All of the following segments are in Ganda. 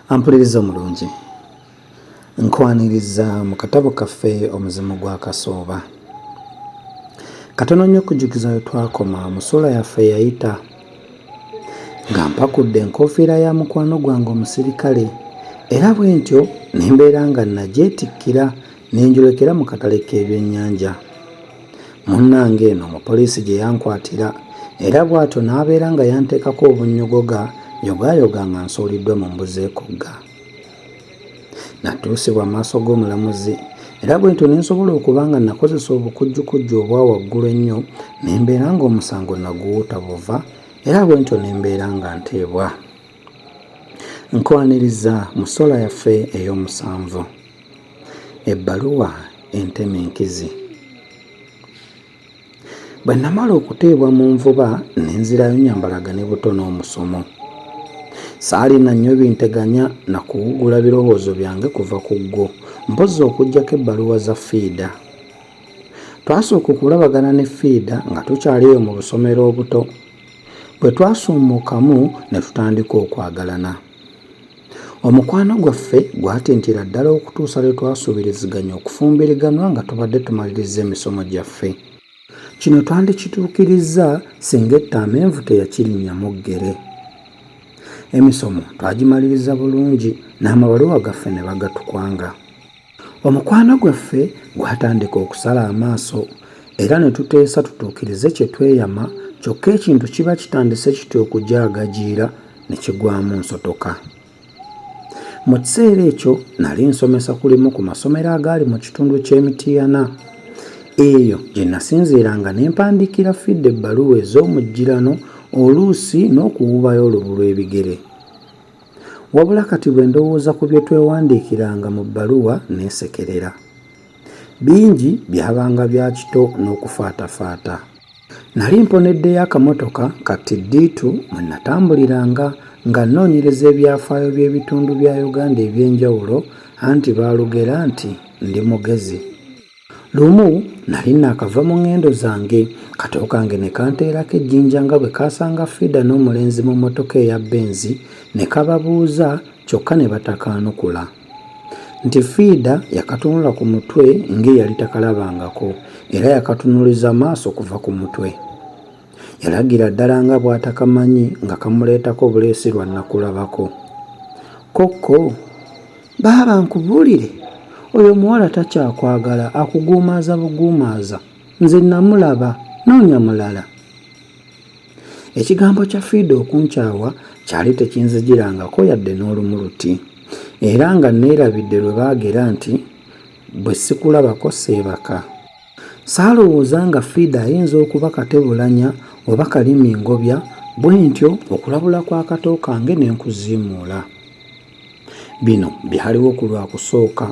Ampuliriza omulungi, nkwaniriza mu katabo kaffe omuzimu gwa Kasooba. Katono nnyo okujjukiza we twakoma mu ssuula yaffe yayita nga mpakudde enkoofiira ya mukwano gwange omusirikale, era bwe ntyo ne mbeera nga nagyetikkira ne njolekera mu katale k'ebyennyanja. Munnange eno omupoliisi gye yankwatira, era bw'atyo n'abeera nga yanteekako obunnyogoga yogayoga nga nsuuliddwa mu mbuzi ekogga. Natuusibwa mu maaso g'omulamuzi, era bwe ntyo ne nsobola okuba nga nakozesa obukujjukujju obwa waggulu ennyo ne mbeera ng'omusango naguwuuta buva, era bwe ntyo ne mbeera nga nteebwa. Nkwaniriza mu ssuula yaffe ey'omusanvu. Ebbaluwa entemenkizi. Bwe namala okuteebwa mu nvuba ne nzirayo nyambalaga ne buto n'omusomo. Saalina nnyo binteganya na kuwugula birowoozo byange kuva ku ggwo, mpozzi okuggyako ebbaluwa za fiida. Twasooka okulabagana ne fiida nga tukyali eyo mu busomero obuto. Bwe twasummukamu ne tutandika okwagalana. Omukwano gwaffe gwatintira ddala okutuusa lwe twasuubiriziganya okufumbiriganwa nga tubadde tumaliriza emisomo gyaffe. Kino twandikituukirizza singa ettaama envu teyakirinnyamu ggere. Emisomo twagimaliriza bulungi n'amabaluwa gaffe ne bagatukwanga. Omukwano gwaffe gwatandika okusala amaaso, era ne tuteesa tutuukirize kye tweyama, kyokka ekintu kiba kitandise kityo okujaagajiira ne kigwamu nsotoka. Mu kiseera ekyo nali nsomesa ku limu ku masomero agaali mu kitundu ky'Emityana. Eyo gye nasinziiranga ne mpandiikira fiida ebbaluwa ez'omujjirano, oluusi n'okuwubayo olubu lw'ebigere. Wabula kati bwe ndowooza ku bye twewandiikiranga mu bbaluwa neesekerera. Bingi byabanga bya kito n'okufaatafaata. Nali mponeddeyo akamotoka kati ddiitu mwe natambuliranga nga nnoonyereza ebyafaayo by'ebitundu bya Uganda eby'enjawulo, anti baalugera nti ndi mugezi. Lumu nali naakava mu ngendo zange, katoo kange ne kanteerako ejjinja nga bwe kaasanga fiida n'omulenzi mu mmotoka eya Benzi ne kababuuza, kyokka ne batakaanukula. Nti fiida yakatunula ku mutwe ng'eyali takalabangako, era yakatunuliza maaso kuva ku mutwe. Yalagira ddala nga bw'atakamanyi nga kamuleetako obuleesi lwa nnakulabako. Kokko, baaba nkubuulire, oyo omuwala takyakwagala, akuguumaaza buguumaaza. Nze namulaba, noonya mulala. Ekigambo kya fiida okunkyawa kyali tekinzijirangako yadde n'olumuluti, era nga neerabidde lwe baagera nti bwe sikulabako seebaka. Saalowooza nga fiida ayinza okuba katebulanya oba kalimi ngobya, bwe ntyo okulabula kwa katoo kange ne nkuziimuula. Bino byaliwo ku lwakusooka.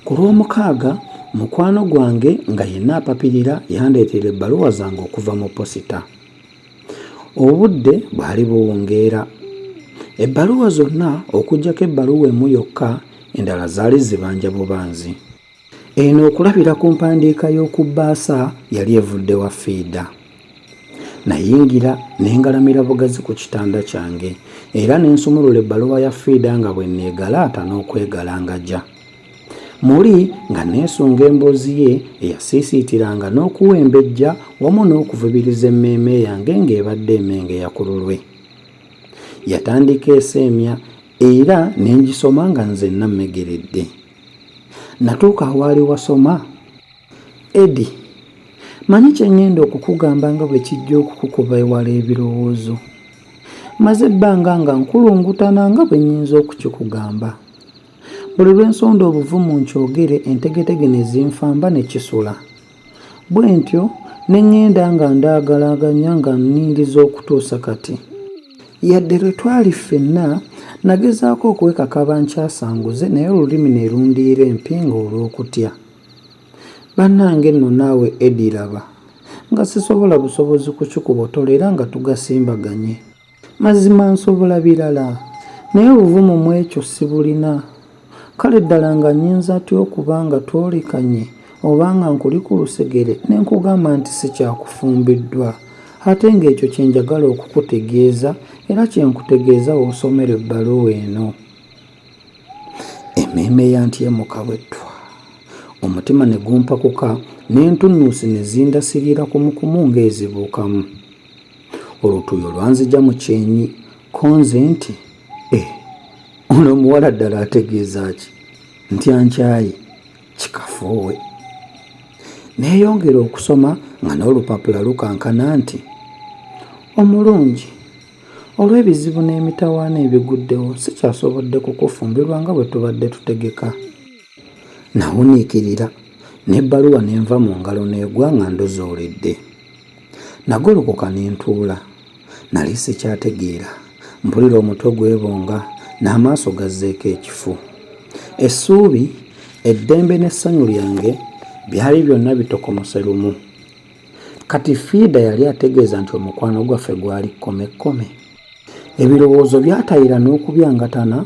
Ku lw'omukaaga mukwano gwange nga yenna apapirira yandeetera ebbaluwa zange okuva mu posita. Obudde bwali buwungeera. Ebbaluwa zonna okuggyako ebbaluwa emu yokka, endala zaali zibanja bubanzi. Eno okulabira ku mpandiika y'oku bbaasa yali evudde wa fiida. Nayingira ne ngalamira bugazi ku kitanda kyange, era ne nsumulula ebbaluwa ya fiida nga bwe neegalaata n'okwegalangajja. Muli nga neesunga emboozi ye eyasiisiitiranga n'okuwembejja wamu n'okuvubiriza emmeeme yange ng'ebadde emengeya ku lulwe. Yatandika eseemya era ne ngisoma nga nzenna mmegeredde. Natuuka awaali wasoma. Edi, manyi kye ngenda okukugamba nga bwe kijja okukukuba ewala ebirowoozo. Maze ebbanga nga nkulungutana nga bwe nnyinza okukikugamba. Buli lwe nsonda obuvumu nkyogere entegetege ne zinfamba ne kisula. Bwe ntyo ne ŋŋenda nga ndaagalaganya nga nnindiza okutuusa kati. Yadde lwe twali ffenna nagezaako okwekakaba nkyasanguze, naye olulimi ne lundiira empinga olw'okutya. Bannange nno naawe Edi laba, nga sisobola busobozi kukikubotolera nga tugasimbaganye. Mazima nsobola birala, naye obuvumu mu ekyo sibulina. Kale ddala nga nnyinza atya okuba nga twolekanye oba nga nkuli ku lusegere ne nkugamba nti sikyakufumbiddwa, ate ng'ekyo kye njagala okukutegeeza era kye nkutegeeza w'osomera ebbaluwa eno. emmeeme yantye mu kabwettwa, omutima ne gumpakuka n'entunnunsi ne zindasirira kumukumu ng'ezibuukamu. Olutuuyo lwanzija mu kyenyi konze nti ono omuwala ddala ategeeza ki? Ntya nkyayi kikafuuwe. Neeyongera okusoma nga n'olupapula lukankana nti omulungi, olw'ebizibu n'emitawaana ebiguddewo sikyasobodde kukufumbirwa nga bwe tubadde tutegeka. Nawuniikirira n'ebbaluwa n'enva mu ngalo n'egwa nga ndozooledde. Nagolokoka ne ntuula. Nali sikyategeera. Mpulira omutwe gwebonga n'amaaso gazzeeko ekifu. Essuubi, eddembe n'essanyu lyange byali byonna bitokomose lumu. Kati Fiida yali ategeeza nti omukwano gwaffe gwali kkomekkome. Ebirowoozo byatayira n'okubyangatana,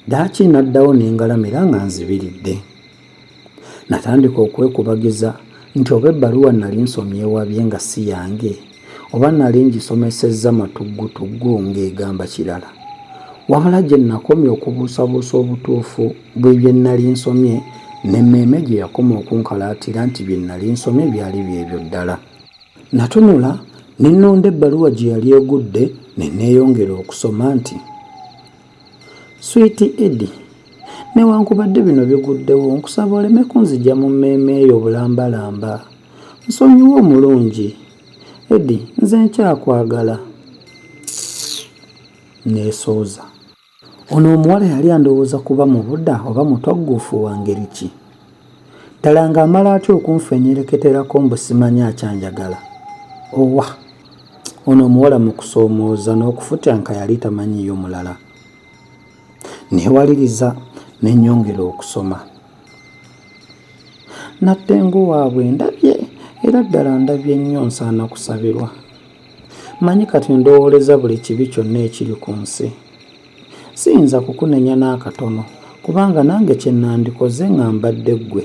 daaki naddawo n'engalamira nga nzibiridde. Natandika okwekubagiza nti oba ebbaluwa nali nsomye ewabye nga si yange, oba nali ngisomesezza matuggutuggu ng'egamba kirala. Wabula gye nakomye okubuusabuusa obutuufu bw'ebye nali nsomye, n'emmeeme gye yakoma okunkalaatira nti bye nali nsomye byali byebyo ddala. Natunula ne nnonda ebbaluwa gye yali egudde ne neeyongera okusoma nti Sweet Eddie, newankubadde bino biguddewo, nkusaba oleme kunzija mu mmeeme eyo bulambalamba. Nsonyiwa omulungi. Eddie, nze nkyakwagala. Neesooza. Ono omuwala yali andowooza kuba mu Budda oba mutwagguufu wa ngeri ki? Ddala ng'amala atya okunfenyereketerako mbu simanyi akyanjagala. Owa! Ono omuwala mu kusoomooza n'okufutyanka yali tamanyiyo mulala. Neewaliriza ne nnyongera okusoma. Nattengu waabwe ndabye, era ddala ndabye nnyo nsaana kusabirwa. Manyi kati ndowooleza buli kibi kyonna ekiri ku nsi. Siyinza kukunenya n'akatono, kubanga nange kye nandikoze nga mbadde ggwe.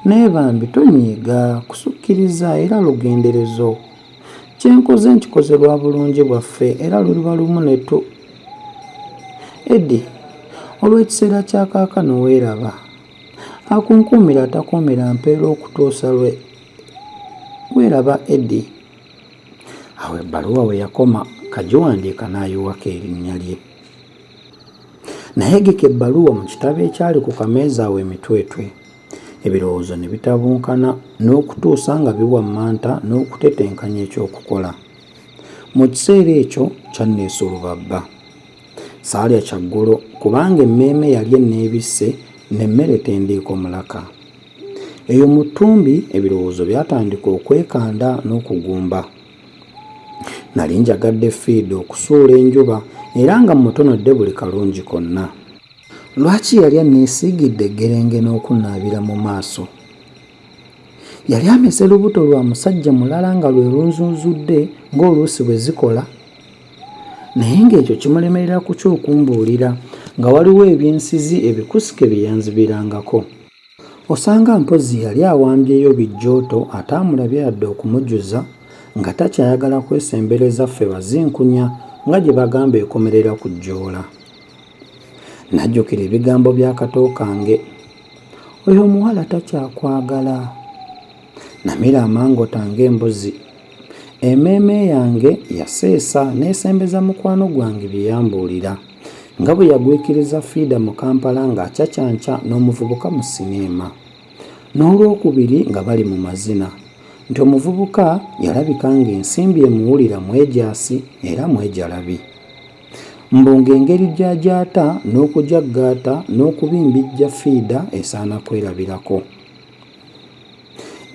Naye bambi tonyiiga, kusukkiriza era lugenderezo. Kye nkoze nkikoze lwa bulungi bwaffe era luliba lumu ne tu. Eddie, olw'ekiseera kya kaakano weeraba. Akunkuumira atakuumira mpeera okutuusa lwe. Weeraba Eddie. Awo ebbaluwa we yakoma kagiwandiika n'ayiwako erinnya lye. Nayegeka ebbaluwa mu kitabo ekyali ku kameeza awo emitwetwe. Ebirowoozo ne bitabunkana n'okutuusa nga biwammanta n'okutetenkanya ekyokukola. Mu kiseera ekyo kyanneesa olubabba. Saalya kyaggulo kubanga emmeeme yali enneebisse n'emmere tendiiko mulaka. Eyo mu ttumbi ebirowoozo byatandika okwekanda n'okugumba. Nali njagadde Fiida okusuula enjuba era nga mutonodde buli kalungi konna. Lwaki yali anneesiigidde eggerenge n'okunnaabira mu maaso? Yali amese lubuto lwa musajja mulala nga lwe lunzunzudde ng'oluusi bwe zikola. Naye ng'ekyo kimulemerera ku kyokumbuulira nga waliwo ebyensizi ebikusike bye yanzibirangako. Osanga mpozi yali awambyeyo bijjooto ataamulabye yadde okumujjuza nga takyayagala kwesembereza ffe bazinkunya nga gye bagamba ekomerera ku jjoola. Najjukira ebigambo by'akato kange. Oyo omuwala takyakwagala. Namira amangota ng'embuzi. Emmeeme yange yaseesa n'esembeza mukwano gwange bye yambuulira nga bwe yagwikiriza Fiida mu Kampala ng'acacyanca n'omuvubuka mu sineema. N'olwokubiri nga bali mu mazina nti omuvubuka yalabika ng'ensimbi emuwulira mwejaasi era mwejalabi. Mbunga engeri gy'agyata n'okujaggaata n'okubimbijja Fiida esaana kwerabirako.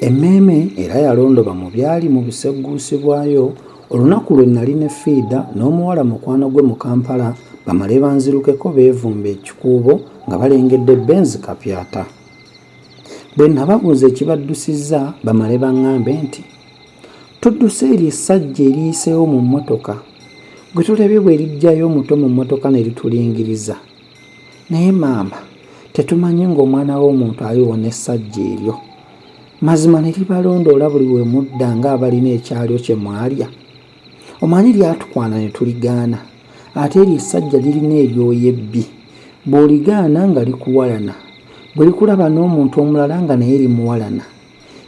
Emmeeme era yalondoba mu byali mu bisegguusi bwayo olunaku lwe nali ne Fiida n'omuwala mukwano gwe mu Kampala bamale banzirukeko beevumba ekikuubo nga balengedde Benz kapyata. Bwe nababuuza ekibaddusizza bamale baŋŋambe nti tudduse eri essajja eriyiseewo mu mmotoka gwe tulabye bwe lijjayo omuto mu mmotoka ne litulingiriza. Naye maama, tetumanyi ng'omwana w'omuntu aliwo n'essajja eryo. Mazima ne libalondoola buli we mudda ng'abalina ekyalyo kye mwalya. Omanyi lyatukwana ne tuligaana, ate eryo essajja lirina eryoya ebbi. bw'oligaana nga likuwalana, bwe likulaba n'omuntu omulala nga naye limuwalana,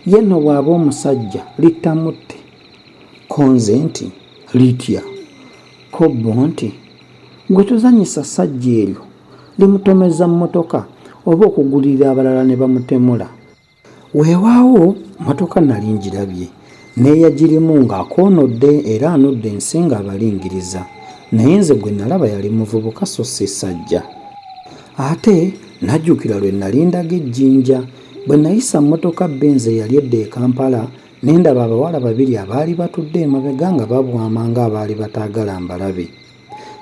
ye nno bw'aba omusajja littamutte, ko nze nti litya, ko bo nti gwe tuzanyisa sajja eryo limutomeza mmotoka oba okugulirira abalala ne bamutemula. Weewaawo mmotoka nali ngirabye neeyagirimu ng'akoonodde era anudde ensi ng'abalingiriza, naye nze gwe nalaba yali muvubuka so si sajja. Ate najjukira lwe nali ndaga ejjinja bwe nayisa mmotoka Benz eyali edda e Kampala ne ndaba abawala babiri abaali batudde emabega nga babwama ng'abaali bataagala mbalabe.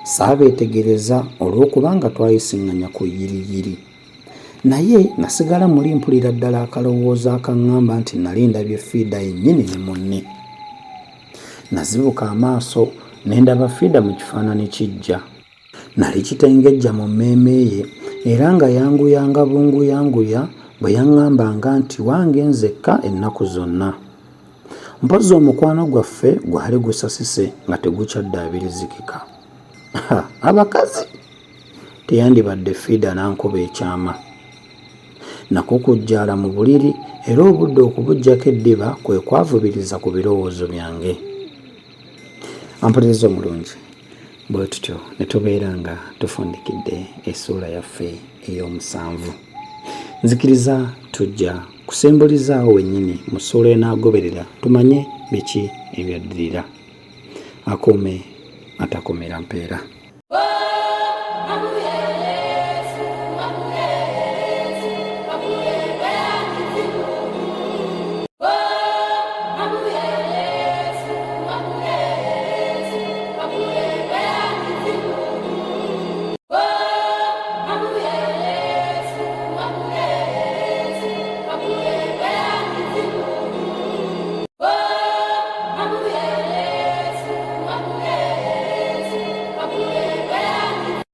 Saabeetegereza olw'okubanga twayisiŋŋanya ku yiriyiri, naye nasigala muli mpulira ddala akalowoozo akaŋŋamba nti nali ndabye Fiida yennyini ne munne. Nazibuka amaaso ne ndaba Fiida mu kifaananyi kijja. Nali kitengejja mu mmeeme ye era nga yanguyanga bunguyanguya bwe yaŋŋambanga nti wange nzekka ennaku zonna. Mpozzi omukwano gwaffe gwali gusasise nga tegukyaddaabilizikika. Abakazi teyandibadde Fiida n'ankuba ekyama. Nakukujjaala mu buliri era obudde okubuggyako eddiba kwe kwavubiriza ku birowoozo byange. Ampuliriza omulungi, bwe tutyo ne tubeera nga tufundikidde essuula yaffe ey'omusanvu. Nzikiriza tujja kusembulizaawo wennyini mu ssuula enaagoberera tumanye biki ebyaddirira. Akuume atakomera mpeera.